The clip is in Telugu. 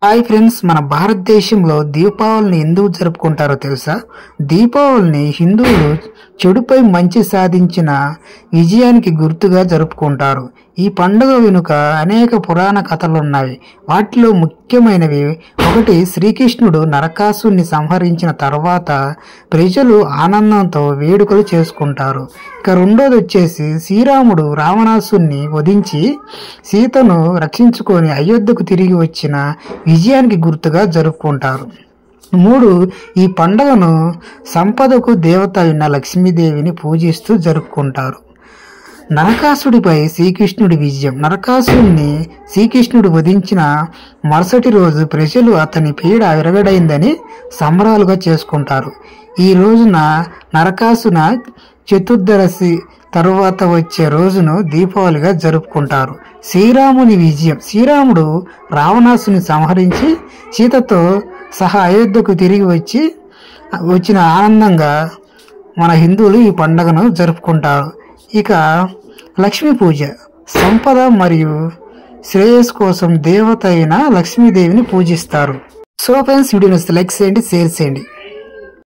హాయ్ ఫ్రెండ్స్, మన భారతదేశంలో దీపావళిని ఎందుకు జరుపుకుంటారో తెలుసా? దీపావళిని హిందువులు చెడుపై మంచి సాధించిన విజయానికి గుర్తుగా జరుపుకుంటారు. ఈ పండుగ వెనుక అనేక పురాణ కథలున్నాయి. వాటిలో ముఖ్యమైనవి ఒకటి, శ్రీకృష్ణుడు నరకాసుని సంహరించిన తర్వాత ప్రజలు ఆనందంతో వేడుకలు చేసుకుంటారు. ఇక రెండోది వచ్చేసి, శ్రీరాముడు రావణాసుని వధించి సీతను రక్షించుకొని అయోధ్యకు తిరిగి వచ్చిన విజయానికి గుర్తుగా జరుపుకుంటారు. 3, ఈ పండుగను సంపదకు దేవత అయిన లక్ష్మీదేవిని పూజిస్తూ జరుపుకుంటారు. నరకాసుడిపై శ్రీకృష్ణుడి విజయం. నరకాసుడిని శ్రీకృష్ణుడు వధించిన మరుసటి రోజు ప్రజలు అతని పీడ విరగడైందని సంబరాలుగా చేసుకుంటారు. ఈ రోజున నరకాసున చతుర్దశి తరువాత వచ్చే రోజును దీపావళిగా జరుపుకుంటారు. శ్రీరాముని విజయం. శ్రీరాముడు రావణాసుని సంహరించి సీతతో సహా అయోధ్యకు తిరిగి వచ్చిన ఆనందంగా మన హిందువులు ఈ పండుగను జరుపుకుంటారు. ఇక లక్ష్మీ పూజ. సంపద మరియు శ్రేయస్ కోసం దేవత అయిన లక్ష్మీదేవిని పూజిస్తారు. సో ఫ్రెండ్స్, వీడియోని లైక్ చేయండి, షేర్ చేయండి.